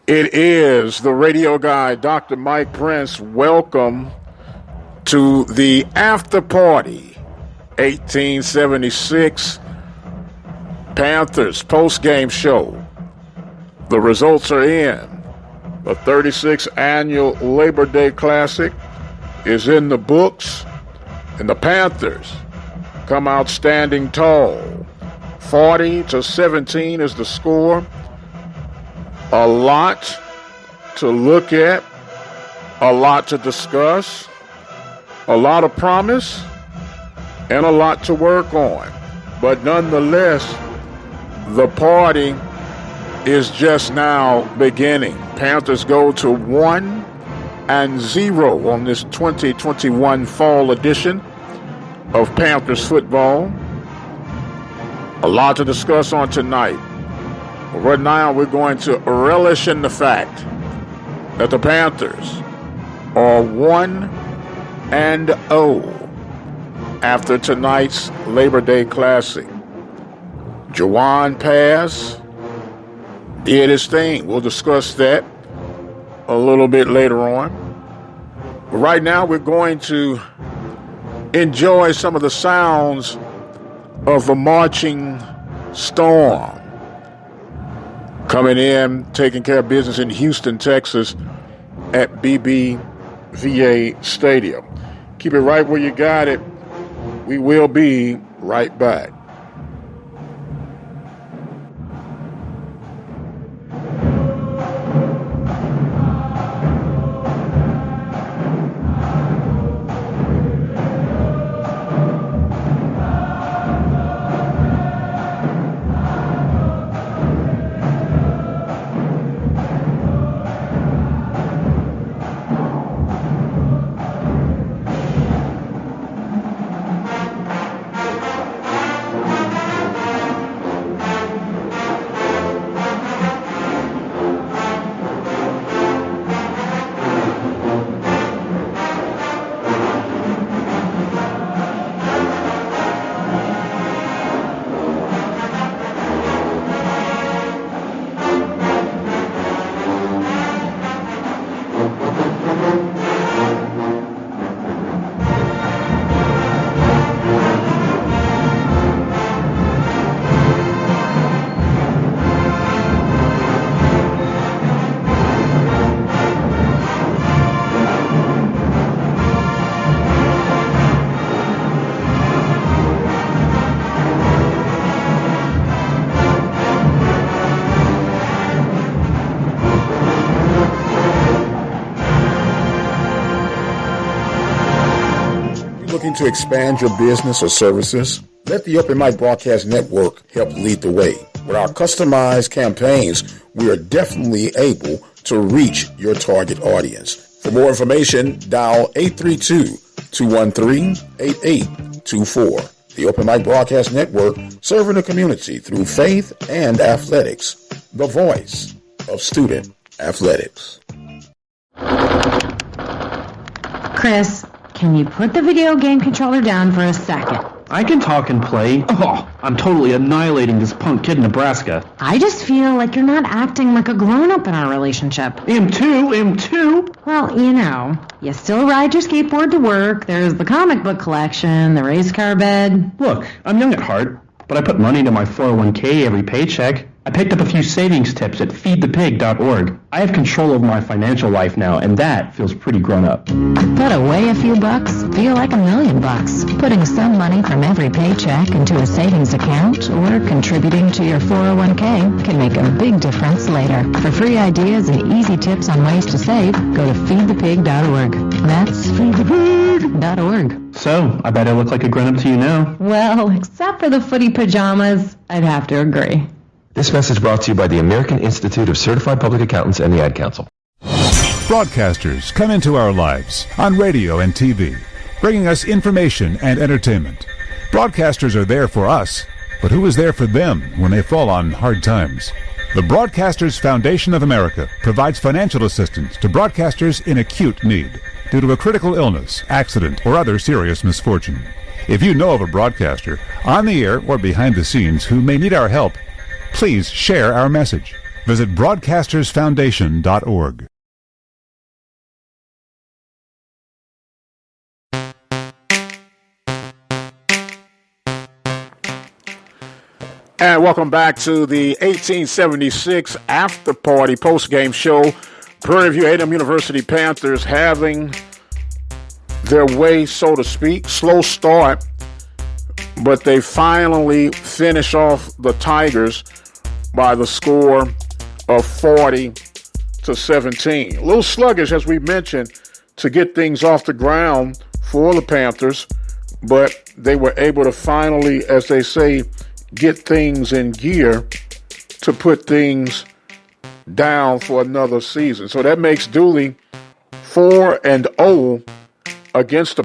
It is the radio guy, Dr. Mike Prince. Welcome to the after party. 1876 Panthers postgame show. The results are in. The 36th annual Labor Day Classic is in the books, and the Panthers come out standing tall. 40-17 is the score. A lot to look at, a lot to discuss, a lot of promise, and a lot to work on. But nonetheless, the party is just now beginning. Panthers go to 1-0 on this 2021 fall edition of Panthers football. A lot to discuss on tonight. Right now, we're going to relish in the fact that the Panthers are 1-0 after tonight's Labor Day Classic. Jawan Pass did his thing. We'll discuss that a little bit later on. But right now, we're going to enjoy some of the sounds of a marching storm coming in, taking care of business in Houston, Texas at BBVA Stadium. Keep it right where you got it. We will be right back. To expand your business or services, let the Open Mic Broadcast Network help lead the way. With our customized campaigns, we are definitely able to reach your target audience. For more information, dial 832-213-8824. The Open Mic Broadcast Network, serving the community through faith and athletics. The voice of student athletics. Chris, can you put the video game controller down for a second? I can talk and play. Oh, I'm totally annihilating this punk kid in Nebraska. I just feel like you're not acting like a grown-up in our relationship. Him too. Well, you still ride your skateboard to work, there's the comic book collection, the race car bed. Look, I'm young at heart, but I put money into my 401k every paycheck. I picked up a few savings tips at feedthepig.org. I have control over my financial life now, and that feels pretty grown up. Put away a few bucks, feel like $1,000,000. Putting some money from every paycheck into a savings account or contributing to your 401k can make a big difference later. For free ideas and easy tips on ways to save, go to feedthepig.org. That's feedthepig.org. So, I bet I look like a grown-up to you now. Well, except for the footy pajamas, I'd have to agree. This message brought to you by the American Institute of Certified Public Accountants and the Ad Council. Broadcasters come into our lives on radio and TV, bringing us information and entertainment. Broadcasters are there for us, but who is there for them when they fall on hard times? The Broadcasters Foundation of America provides financial assistance to broadcasters in acute need due to a critical illness, accident, or other serious misfortune. If you know of a broadcaster on the air or behind the scenes who may need our help, please share our message. Visit broadcastersfoundation.org. And welcome back to the 1876 After Party Postgame Show. Prairie View A&M University Panthers having their way, so to speak. Slow start, but they finally finish off the Tigers by the score of 40-17. A little sluggish, as we mentioned, to get things off the ground for the Panthers, but they were able to finally, as they say, get things in gear to put things down for another season. So that makes Dooley 4-0 against the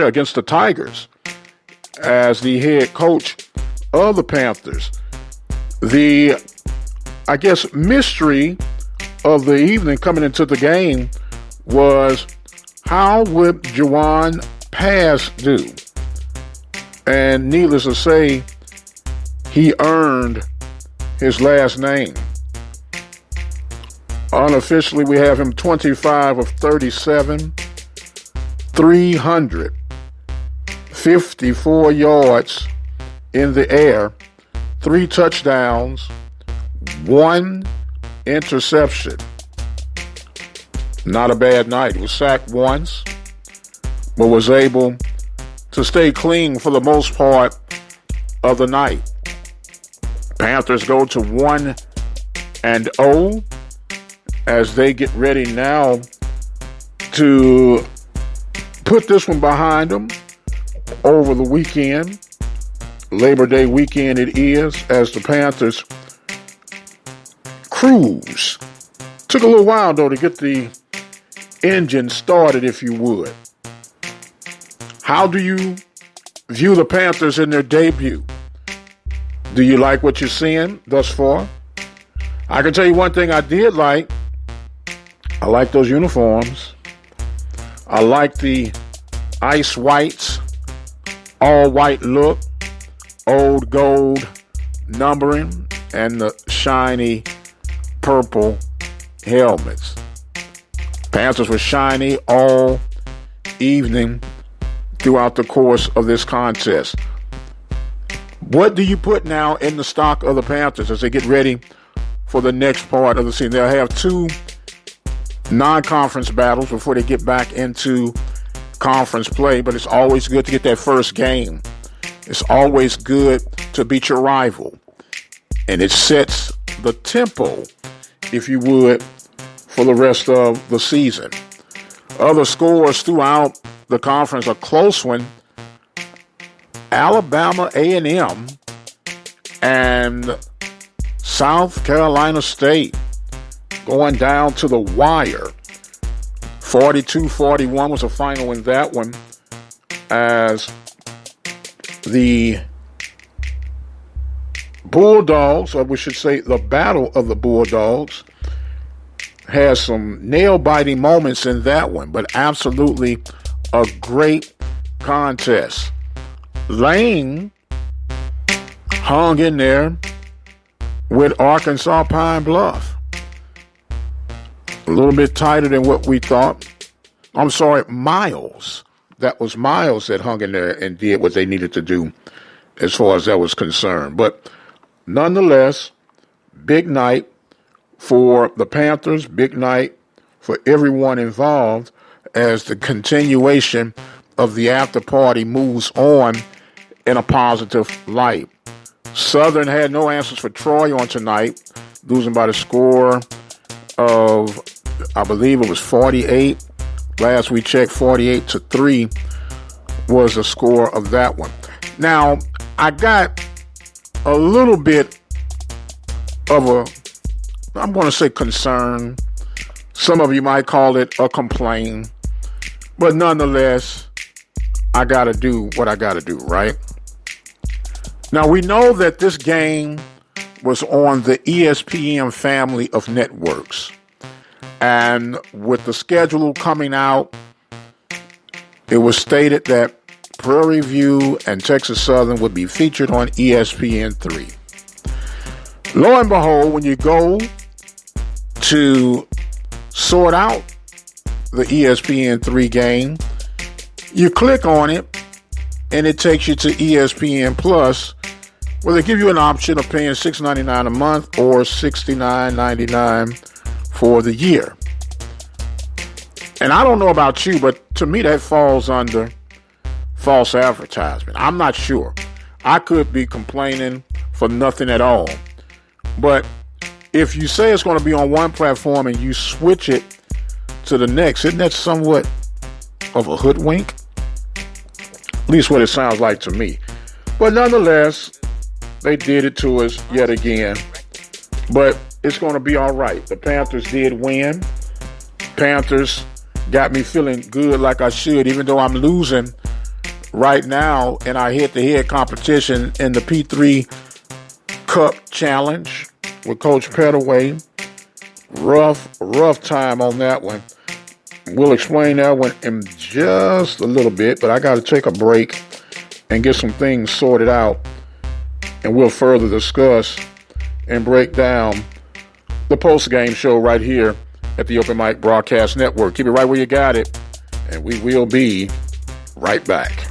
against the Tigers as the head coach of the Panthers. The, mystery of the evening coming into the game was how would Juwan Pass do? And needless to say, he earned his last name. Unofficially, we have him 25 of 37, 354 yards in the air, 3 touchdowns, 1 interception. Not a bad night. He was sacked once, but was able to stay clean for the most part of the night. Panthers go to 1-0 as they get ready now to put this one behind them over the weekend. Labor Day weekend it is, as the Panthers cruise. Took a little while, though, to get the engine started, if you would. How do you view the Panthers in their debut? Do you like what you're seeing thus far? I can tell you one thing I did like. I like those uniforms. I like the ice whites, all white look, old gold numbering, and the shiny purple helmets. Panthers were shiny all evening throughout the course of this contest. What do you put now in the stock of the Panthers as they get ready for the next part of the season? They'll have 2 non-conference battles before they get back into conference play, but it's always good to get that first game. It's always good to beat your rival. And it sets the tempo, if you would, for the rest of the season. Other scores throughout the conference, a close one. Alabama A&M and South Carolina State going down to the wire. 42-41 was the final in that one, as the Bulldogs, or we should say the Battle of the Bulldogs, has some nail-biting moments in that one, but absolutely a great contest. Lane hung in there with Arkansas Pine Bluff. A little bit tighter than what we thought. I'm sorry, Miles. That was Miles that hung in there and did what they needed to do as far as that was concerned. But nonetheless, Big night for the Panthers, big night for everyone involved as the continuation of the after party moves on in a positive light. Southern had no answers for Troy on tonight, losing by the score of, I believe it was 48. Last we checked, 48-3 was the score of that one. Now, I got a little bit of I'm going to say concern. Some of you might call it a complaint. But nonetheless, I got to do what I got to do, right? Now, we know that this game was on the ESPN family of networks. And with the schedule coming out, it was stated that Prairie View and Texas Southern would be featured on ESPN3. Lo and behold, when you go to sort out the ESPN3 game, you click on it, and it takes you to ESPN Plus, where they give you an option of paying $6.99 a month or $69.99 for the year. And I don't know about you, but to me that falls under false advertisement. I'm not sure. I could be complaining for nothing at all. But if you say it's going to be on one platform and you switch it to the next, isn't that somewhat of a hoodwink? At least what it sounds like to me. But nonetheless, they did it to us yet again. But it's going to be all right. The Panthers did win. Panthers got me feeling good like I should, even though I'm losing right now in our head-to-head competition in the P3 Cup Challenge with Coach Pettaway. Rough time on that one. We'll explain that one in just a little bit, but I got to take a break and get some things sorted out, and we'll further discuss and break down the post-game show right here at the Open Mic Broadcast Network. Keep it right where you got it, and we will be right back.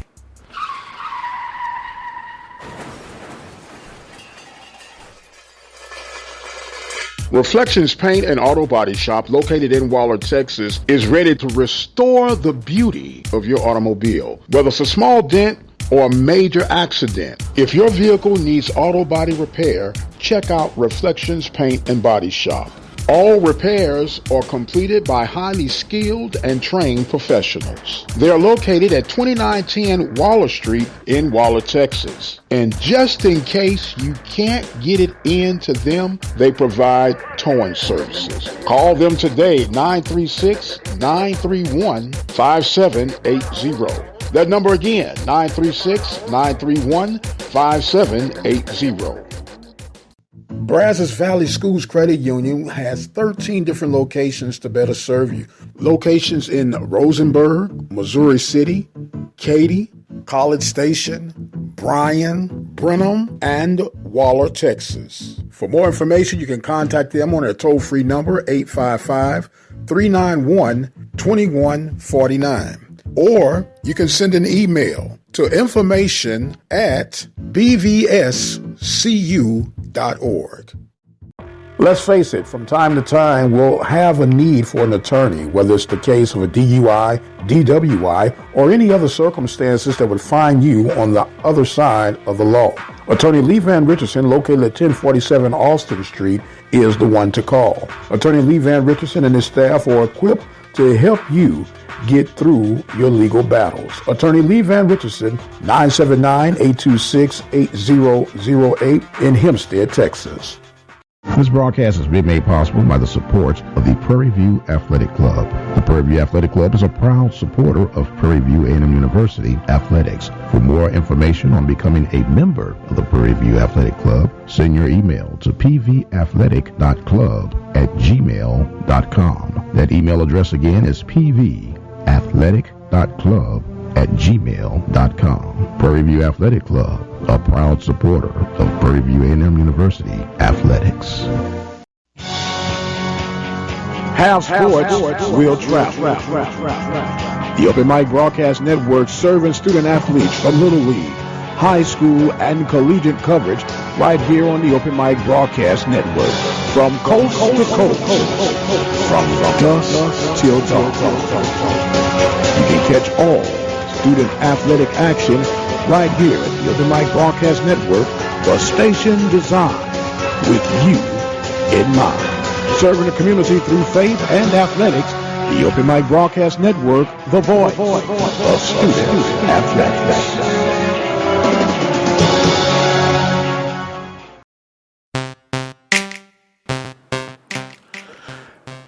Reflections Paint and Auto Body Shop, located in Waller, Texas, is ready to restore the beauty of your automobile. Whether it's a small dent or a major accident, if your vehicle needs auto body repair, check out Reflections Paint and Body Shop. All repairs are completed by highly skilled and trained professionals. They are located at 2910 Waller Street in Waller, Texas. And just in case you can't get it into them, they provide towing services. Call them today, 936-931-5780. That number again, 936-931-5780. Brazos Valley Schools Credit Union has 13 different locations to better serve you. Locations in Rosenberg, Missouri City, Katy, College Station, Bryan, Brenham, and Waller, Texas. For more information, you can contact them on their toll-free number, 855-391-2149. Or you can send an email to information@bvscu.org. Let's face it, from time to time, we'll have a need for an attorney, whether it's the case of a DUI, DWI, or any other circumstances that would find you on the other side of the law. Attorney Lee Van Richardson, located at 1047 Austin Street, is the one to call. Attorney Lee Van Richardson and his staff are equipped to help you get through your legal battles. Attorney Lee Van Richardson, 979-826-8008 in Hempstead, Texas. This broadcast has been made possible by the support of the Prairie View Athletic Club. The Prairie View Athletic Club is a proud supporter of Prairie View A&M University athletics. For more information on becoming a member of the Prairie View Athletic Club, send your email to pvathletic.club@gmail.com. That email address again is pvathletic.club@gmail.com. Prairie View Athletic Club, a proud supporter of Prairie View A&M University athletics. Have sports, will travel. The Open Mic Broadcast Network serving student athletes from Little League, high school, and collegiate coverage right here on the Open Mic Broadcast Network. From coast to coast, from dusk till dawn. You can catch all student athletic action right here at the Open Mic Broadcast Network, the station designed with you in mind. Serving the community through faith and athletics, the Open Mic Broadcast Network, the voice of student athletics.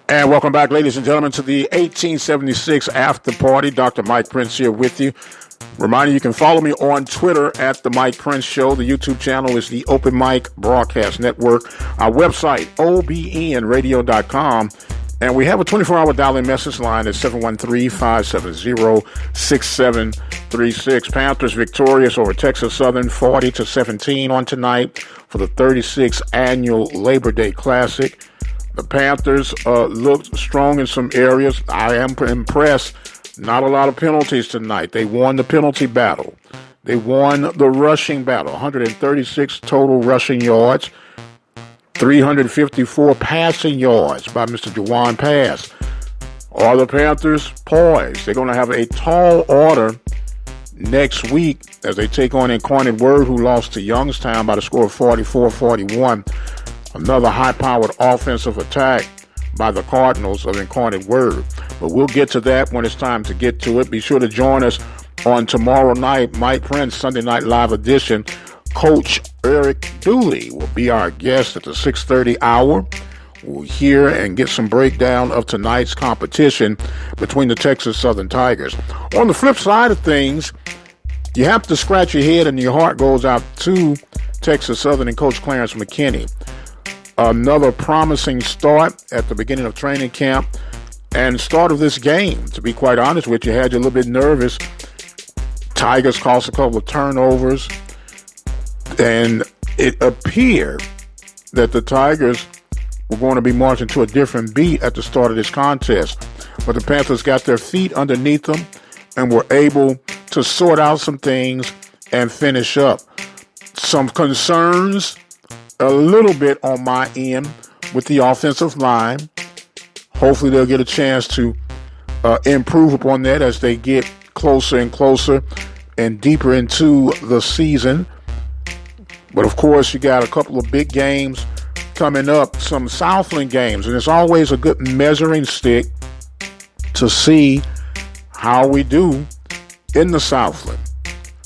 And welcome back, ladies and gentlemen, to the 1876 After Party. Dr. Mike Prince here with you. Reminding you can follow me on Twitter at The Mike Prince Show. The YouTube channel is the Open Mic Broadcast Network. Our website, obnradio.com. And we have a 24-hour dial-in message line at 713-570-6736. Panthers victorious over Texas Southern 40-17 on tonight for the 36th annual Labor Day Classic. The Panthers looked strong in some areas. I am impressed. Not a lot of penalties tonight. They won the penalty battle. They won the rushing battle. 136 total rushing yards. 354 passing yards by Mr. Juwan Pass. Are the Panthers poised? They're going to have a tall order next week as they take on Incarnate Word, who lost to Youngstown by the score of 44-41. Another high-powered offensive attack by the Cardinals of Incarnate Word. But we'll get to that when it's time to get to it. Be sure to join us on tomorrow night, Mike Prince Sunday Night Live edition. Coach Eric Dooley will be our guest at the 6:30 hour. We'll hear and get some breakdown of tonight's competition between the Texas Southern Tigers. On the flip side of things, you have to scratch your head and your heart goes out to Texas Southern and Coach Clarence McKinney. Another promising start at the beginning of training camp and start of this game. To be quite honest with you, had you a little bit nervous. Tigers caused a couple of turnovers, and it appeared that the Tigers were going to be marching to a different beat at the start of this contest. But the Panthers got their feet underneath them and were able to sort out some things and finish up. Some concerns a little bit on my end with the offensive line. Hopefully they'll get a chance to improve upon that as they get closer and closer and deeper into the season. But of course, you got a couple of big games coming up, some Southland games, and it's always a good measuring stick to see how we do in the Southland,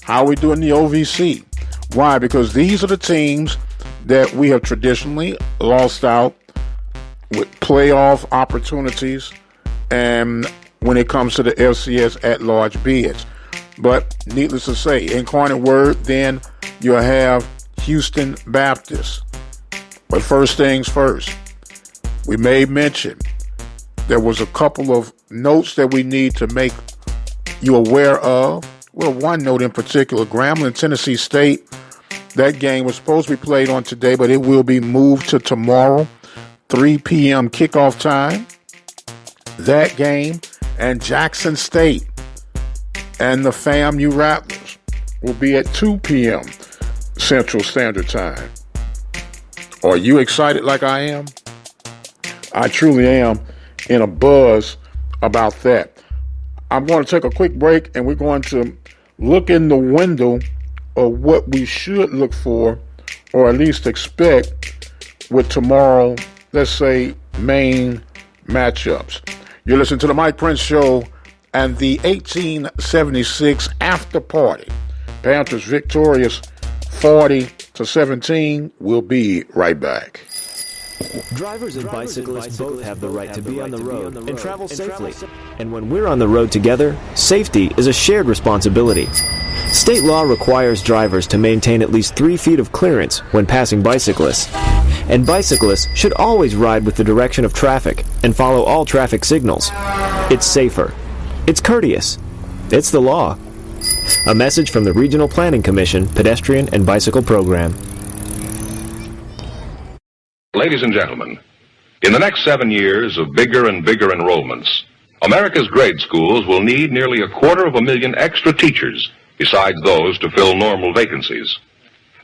how we do in the OVC. Why? Because these are the teams that we have traditionally lost out with playoff opportunities and when it comes to the FCS at-large bids. But needless to say, Incarnate Word, then you'll have Houston Baptist. But first things first, we made mention there was a couple of notes that we need to make you aware of. Well, one note in particular, Grambling, Tennessee State. That game was supposed to be played on today, but it will be moved to tomorrow, 3 p.m. kickoff time. That game and Jackson State and the FAMU Rattlers will be at 2 p.m. Central Standard Time. Are you excited like I am? I truly am in a buzz about that. I'm going to take a quick break and we're going to look in the window of what we should look for or at least expect with tomorrow, let's say, main matchups. You're listening to the Mike Prince Show and the 1876 After Party. Panthers victorious 40-17. We'll be right back. Drivers and bicyclists both have the right to be on the road and travel safely. And when we're on the road together, safety is a shared responsibility. State law requires drivers to maintain at least 3 feet of clearance when passing bicyclists. And bicyclists should always ride with the direction of traffic and follow all traffic signals. It's safer. It's courteous. It's the law. A message from the Regional Planning Commission Pedestrian and Bicycle Program. Ladies and gentlemen, in the next 7 years of bigger and bigger enrollments, America's grade schools will need nearly 250,000 extra teachers besides those to fill normal vacancies.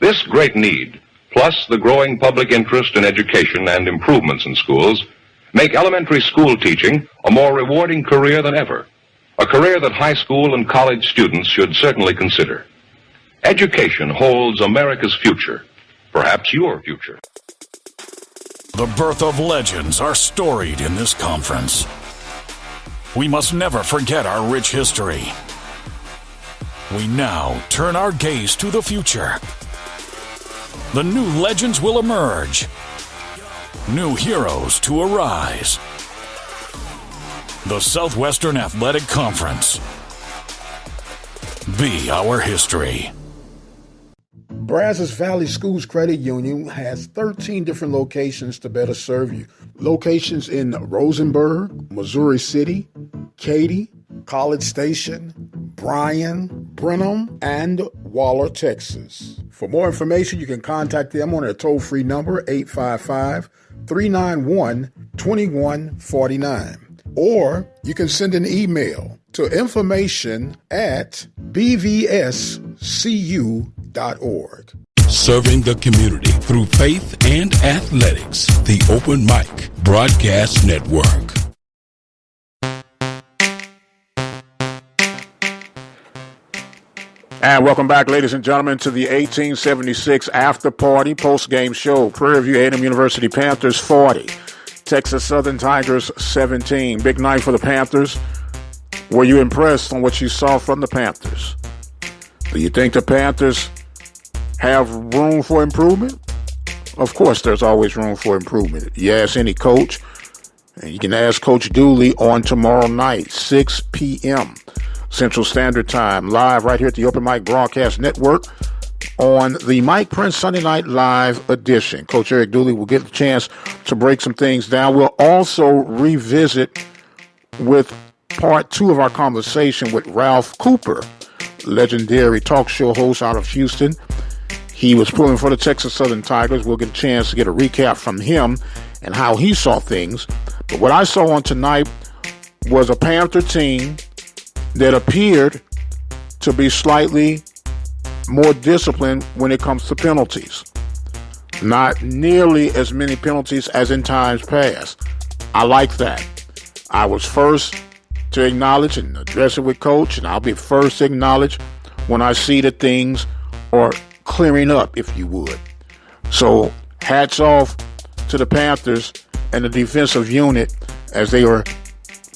This great need, plus the growing public interest in education and improvements in schools, make elementary school teaching a more rewarding career than ever, a career that high school and college students should certainly consider. Education holds America's future, perhaps your future. The birth of legends are storied in this conference. We must never forget our rich history. We now turn our gaze to the future. The new legends will emerge. New heroes to arise. The Southwestern Athletic Conference. Be our history. Brazos Valley Schools Credit Union has 13 different locations to better serve you. Locations in Rosenberg, Missouri City, Katy, College Station, Bryan, Brenham, and Waller, Texas. For more information, you can contact them on their toll-free number, 855-391-2149. Or you can send an email to information@bvscu.org. Serving the community through faith and athletics. The Open Mic Broadcast Network. And welcome back, ladies and gentlemen, to the 1876 After Party Postgame Show. Prairie View A&M University Panthers 40, Texas Southern Tigers 17. Big night for the Panthers. Were you impressed on what you saw from the Panthers? Do you think the Panthers have room for improvement? Of course, there's always room for improvement. You ask any coach, and you can ask Coach Dooley on tomorrow night, 6 p.m. Central Standard Time, live right here at the Open Mic Broadcast Network on the Mike Prince Sunday Night Live edition. Coach Eric Dooley will get the chance to break some things down. We'll also revisit with part 2 of our conversation with Ralph Cooper, legendary talk show host out of Houston. He was pulling for the Texas Southern Tigers. We'll get a chance to get a recap from him and how he saw things. But what I saw on tonight was a Panther team that appeared to be slightly more disciplined when it comes to penalties. Not nearly as many penalties as in times past. I like that. I was first to acknowledge and address it with Coach, and I'll be first to acknowledge when I see that things are clearing up, if you would. So hats off to the Panthers and the defensive unit as they are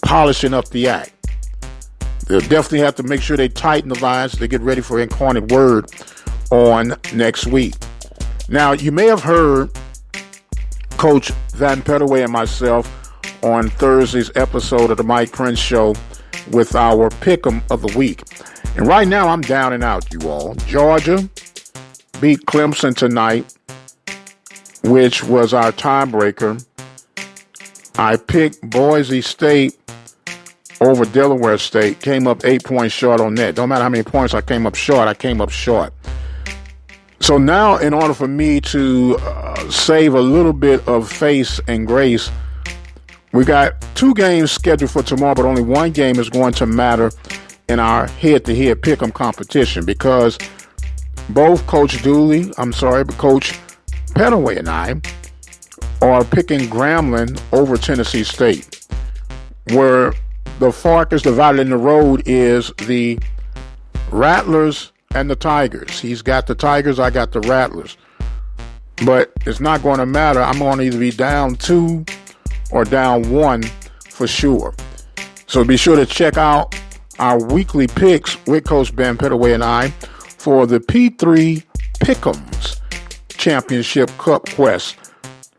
polishing up the act. They'll definitely have to make sure they tighten the lines as they get ready for Incarnate Word on next week. Now, you may have heard Coach Van Pettaway and myself on Thursday's episode of the Mike Prince Show with our Pick'em of the Week. And right now, I'm down and out, you all. Georgia beat Clemson tonight, which was our tiebreaker. I picked Boise State over Delaware State, came up 8 points short on that. Don't matter how many points I came up short. So now, in order for me to save a little bit of face and grace, we got 2 games scheduled for tomorrow, but only 1 game is going to matter in our head-to-head pick'em competition because both Coach Pettaway and I are picking Grambling over Tennessee State, where the fork is divided in the road is the Rattlers and the Tigers. He's got the Tigers, I got the Rattlers. But it's not going to matter. I'm going to either be down 2 or down 1 for sure. So be sure to check out our weekly picks with Coach Ben Pettaway and I for the P3 Pick'ems Championship Cup Quest.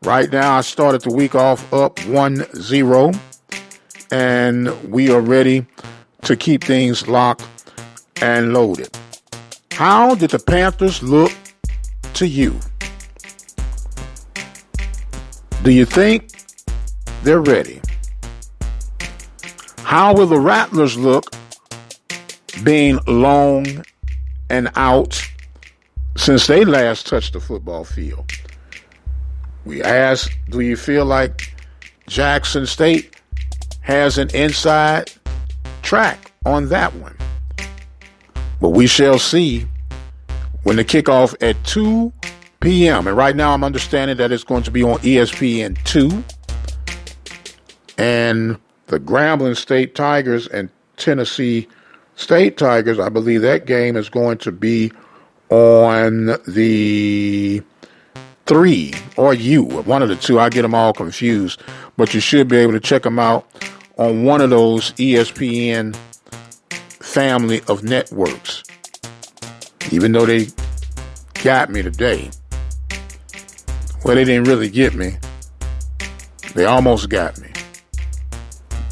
Right now, I started the week off up 1-0. And we are ready to keep things locked and loaded. How did the Panthers look to you? Do you think they're ready? How will the Rattlers look being long and out since they last touched the football field? We asked, do you feel like Jackson State has an inside track on that one? But we shall see when the kickoff at 2 p.m. And right now I'm understanding that it's going to be on ESPN2. And the Grambling State Tigers and Tennessee State Tigers, I believe that game is going to be on the 3 or U, one of the two. I get them all confused. But you should be able to check them out on one of those ESPN family of networks. Even though they got me today. Well, they didn't really get me. They almost got me.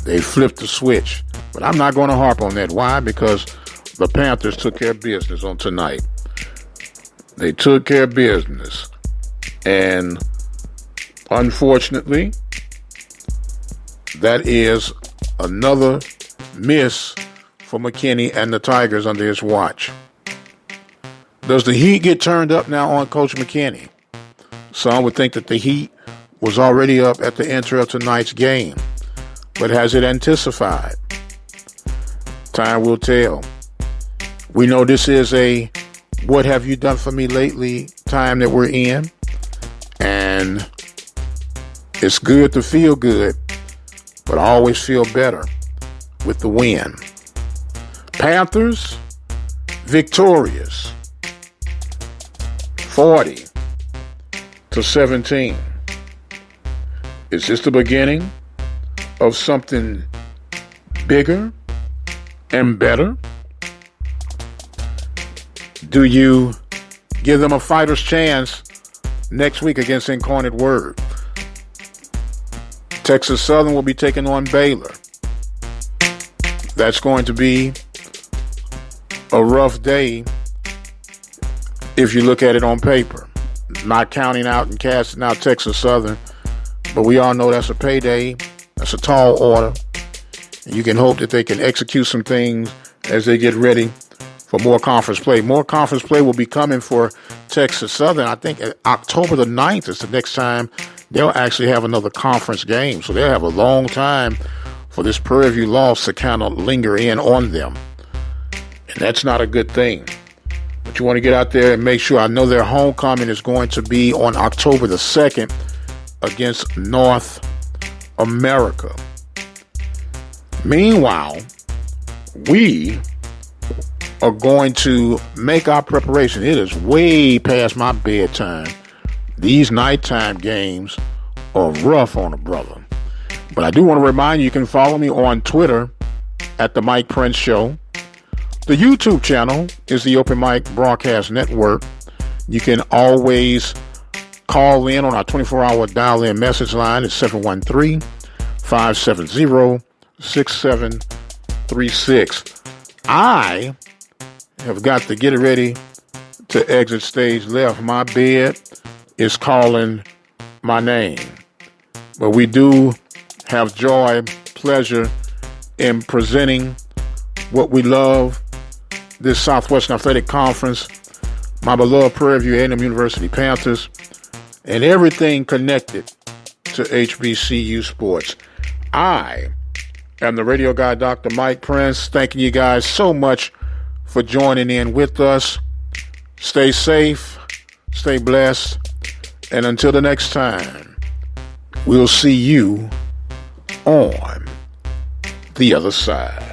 They flipped the switch. But I'm not going to harp on that. Why? Because the Panthers took care of business on tonight. They took care of business. And unfortunately, that is another miss for McKinney and the Tigers under his watch. Does the heat get turned up now on Coach McKinney? Some would think that the heat was already up at the entry of tonight's game. But has it intensified? Time will tell. We know this is a what have you done for me lately time that we're in. And it's good to feel good, but I always feel better with the win. Panthers victorious 40-17. Is this the beginning of something bigger and better? Do you give them a fighter's chance next week against Incarnate Word? Texas Southern will be taking on Baylor. That's going to be a rough day if you look at it on paper. Not counting out and casting out Texas Southern, but we all know that's a payday. That's a tall order. And you can hope that they can execute some things as they get ready for more conference play. More conference play will be coming for Texas Southern. I think October the 9th is the next time they'll actually have another conference game. So they'll have a long time for this Prairie View loss to kind of linger in on them. And that's not a good thing. But you want to get out there and make sure. I know their homecoming is going to be on October the 2nd against North America. Meanwhile, we are going to make our preparation. It is way past my bedtime. These nighttime games are rough on a brother. But I do want to remind you, you can follow me on Twitter at The Mike Prince Show. The YouTube channel is the Open Mic Broadcast Network. You can always call in on our 24-hour dial-in message line at 713-570-6736. I have got to get ready to exit stage left. My bed is calling my name. But we do have joy, pleasure in presenting what we love, this Southwestern Athletic Conference, my beloved Prairie View A&M University Panthers, and everything connected to HBCU sports. I am the radio guy, Dr. Mike Prince, thanking you guys so much for joining in with us. Stay safe, stay blessed, and until the next time, we'll see you on the other side.